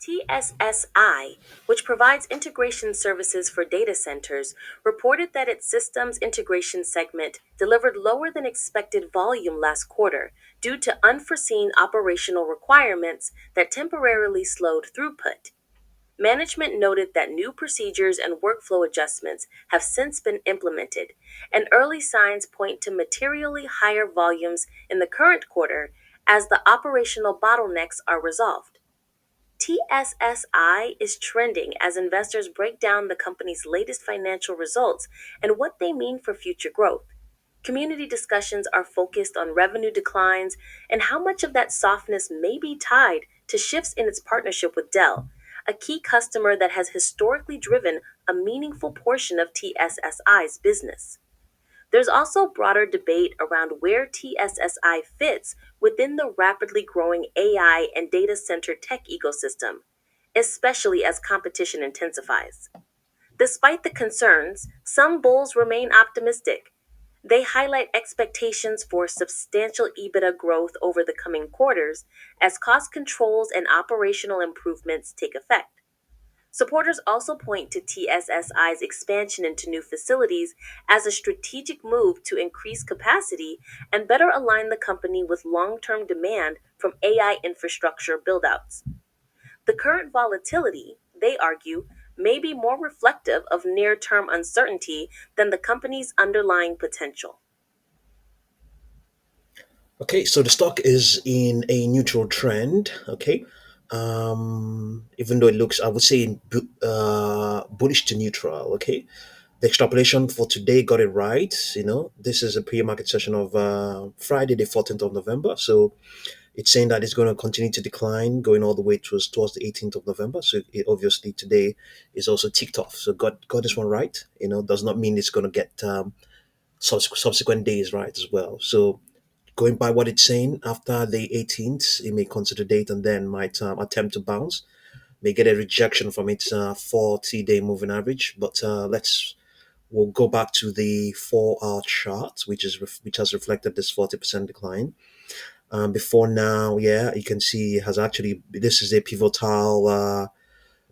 TSSI, which provides integration services for data centers, reported that its systems integration segment delivered lower than expected volume last quarter due to unforeseen operational requirements that temporarily slowed throughput. Management noted that new procedures and workflow adjustments have since been implemented, and early signs point to materially higher volumes in the current quarter as the operational bottlenecks are resolved. TSSI is trending as investors break down the company's latest financial results and what they mean for future growth. Community discussions are focused on revenue declines and how much of that softness may be tied to shifts in its partnership with Dell, a key customer that has historically driven a meaningful portion of TSSI's business. There's also broader debate around where TSSI fits within the rapidly growing AI and data center tech ecosystem, especially as competition intensifies. Despite the concerns, some bulls remain optimistic. They highlight expectations for substantial EBITDA growth over the coming quarters as cost controls and operational improvements take effect. Supporters also point to TSSI's expansion into new facilities as a strategic move to increase capacity and better align the company with long term demand from AI infrastructure buildouts. The current volatility, they argue, may be more reflective of near term uncertainty than the company's underlying potential. Okay, so the stock is in a neutral trend. Okay, even though it looks, I would say, bullish to neutral. Okay, the extrapolation for today got it right. This is a pre-market session of Friday, the 14th of November. So it's saying that it's going to continue to decline, going all the way towards the 18th of November. So obviously today is also ticked off. So got this one right. Does not mean it's going to get subsequent days right as well. So going by what it's saying, after the 18th, it may consolidate and then might attempt to bounce. May get a rejection from its 40-day moving average. But we'll go back to the 4-hour chart, which has reflected this 40% decline. Before now, yeah, you can see it has actually, this is a pivotal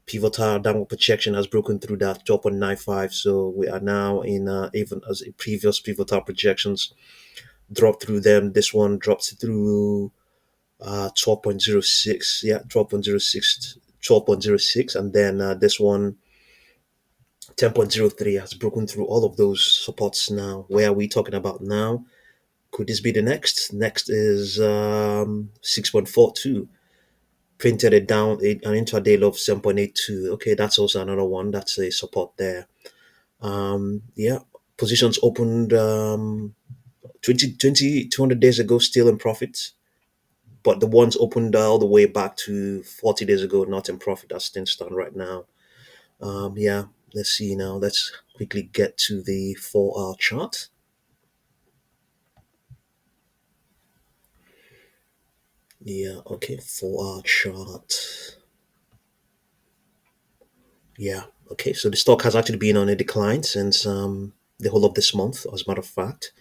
downward projection has broken through that 12.95. So we are now in, even as a previous pivotal projections dropped through them, this one drops through 12.06, yeah, 12.06, and then this one 10.03 has broken through all of those supports. Now where are we talking about now? Could this be the next is 6.42, printed it down, an intraday low of 7.82. Okay, that's also another one, that's a support there. Yeah, positions opened 200 days ago still in profit, but the ones opened all the way back to 40 days ago not in profit as things stand right now. Yeah, let's see now. Let's quickly get to the 4-hour chart. Yeah, okay, 4-hour chart. Yeah, okay, so the stock has actually been on a decline since the whole of this month, as a matter of fact.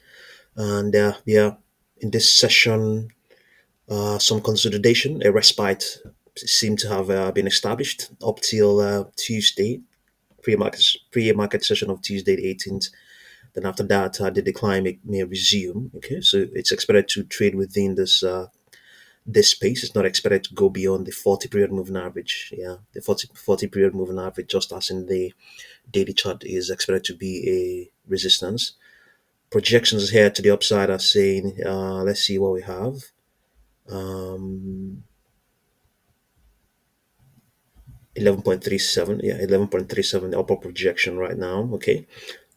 And yeah, in this session, some consolidation, a respite seemed to have been established up till Tuesday, pre-market session of Tuesday the 18th. Then after that, the decline may resume. Okay, so it's expected to trade within this space. It's not expected to go beyond the 40 period moving average. Yeah, the 40 period moving average, just as in the daily chart, is expected to be a resistance. Projections here to the upside are saying, let's see what we have. Um, 11.37, yeah, 11.37, the upper projection right now. Okay.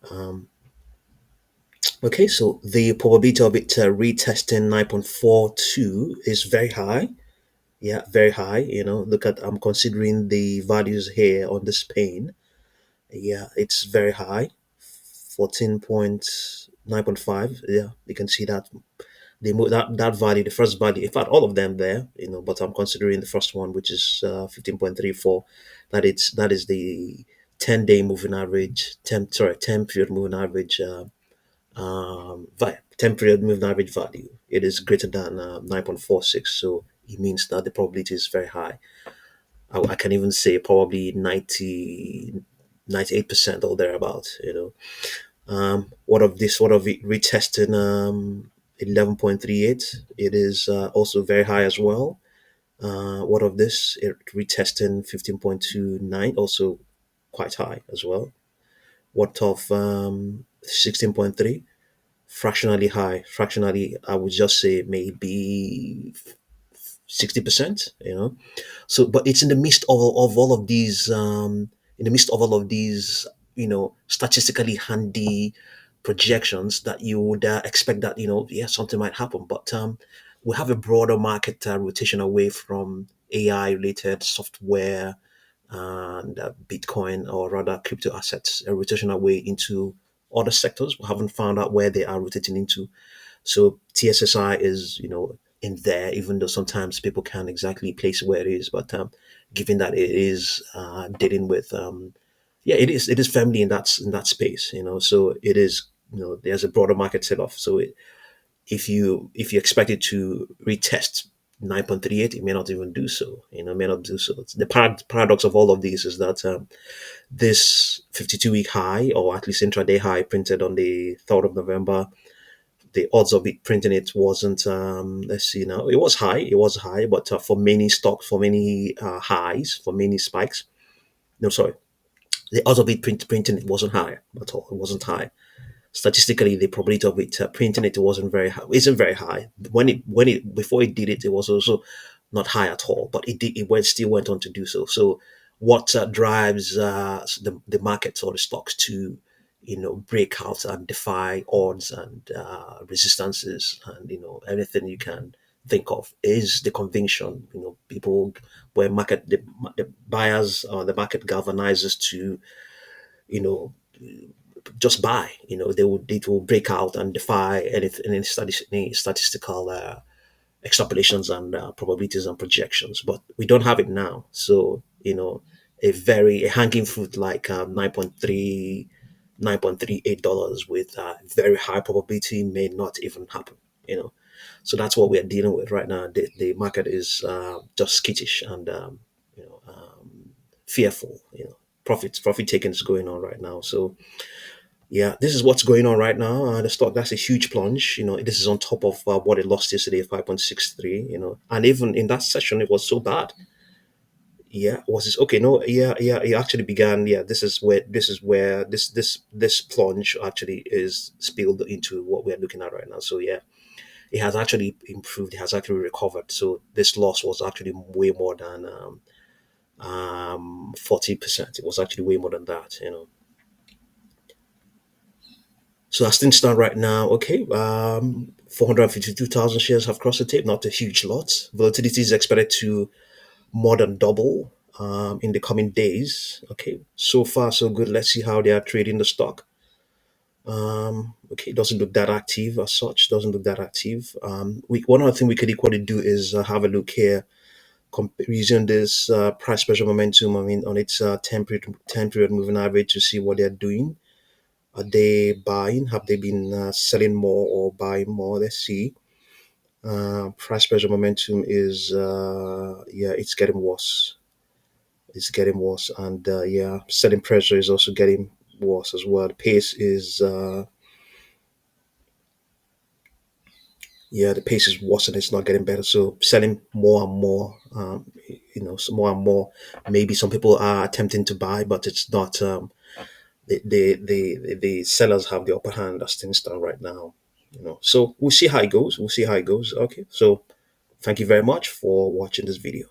Um, okay, so the probability of it retesting 9.42 is very high. Yeah, very high. Look at, I'm considering the values here on this pane. Yeah, it's very high. 14.9.5. Yeah, you can see that that value, the first value, in fact, all of them there, but I'm considering the first one, which is 15.34. That is the 10-day moving average, 10 period moving average, 10 period moving average value. It is greater than 9.46, so it means that the probability is very high. I can even say probably 98% or thereabout. What of this? What of it retesting 11.38? It is also very high as well. What of this? It retesting 15.29, also quite high as well. What of 16.3? Fractionally high. Fractionally, I would just say maybe 60%, so but it's in the midst of all of these in the midst of all of these statistically handy projections that you would expect that yeah, something might happen, but we have a broader market rotation away from AI related software and Bitcoin, or rather crypto assets, a rotation away into other sectors. We haven't found out where they are rotating into. So TSSI is, in there, even though sometimes people can't exactly place where it is. But given that it is dealing with, yeah, it is firmly in that space. So it is, there's a broader market set off. So if you expect it to retest 9.38, it may not even do so. May not do so. The paradox of all of these is that this 52-week high, or at least intraday high, printed on the 3rd of November, the odds of it printing it wasn't, let's see now, it was high, but for many stocks, for many highs, for many spikes, no, sorry, the odds of it printing it wasn't high at all. It wasn't high. Statistically, the probability of it printing it wasn't very high, isn't very high. When it before it did it, it was also not high at all, but it still went on to do so. So what drives the markets or the stocks to break out and defy odds and resistances, and anything you can think of, is the conviction. People, where the buyers or the market galvanizes to you know just buy. It will break out and defy any statistical extrapolations and probabilities and projections. But we don't have it now. So a hanging fruit like 9.38 dollars with very high probability may not even happen. So that's what we are dealing with right now. The market is just skittish and fearful. Profit taking is going on right now. So yeah, this is what's going on right now. The stock, that's a huge plunge. This is on top of what it lost yesterday, 5.63. And even in that session, it was so bad. Yeah, was this okay? No, yeah, yeah. It actually began. Yeah, this is where this plunge actually is spilled into what we're looking at right now. So yeah, it has actually improved. It has actually recovered. So this loss was actually way more than 40%. It was actually way more than that. So as things stand right now, okay, 452,000 shares have crossed the tape, not a huge lot. Volatility is expected to more than double in the coming days. Okay, so far so good. Let's see how they are trading the stock. Okay, it doesn't look that active as such. Doesn't look that active. One other thing we could equally do is have a look here, using this price pressure momentum. I mean, on its 10 period moving average, to see what they're doing. Are they buying? Have they been selling more or buying more? Let's see. Price pressure momentum is, yeah, it's getting worse. It's getting worse, and yeah, selling pressure is also getting worse as well. The pace is, yeah, the pace is worse and it's not getting better. So selling more and more, so more and more. Maybe some people are attempting to buy, but it's not. The sellers have the upper hand as things stand right now. So we'll see how it goes. Okay. So thank you very much for watching this video.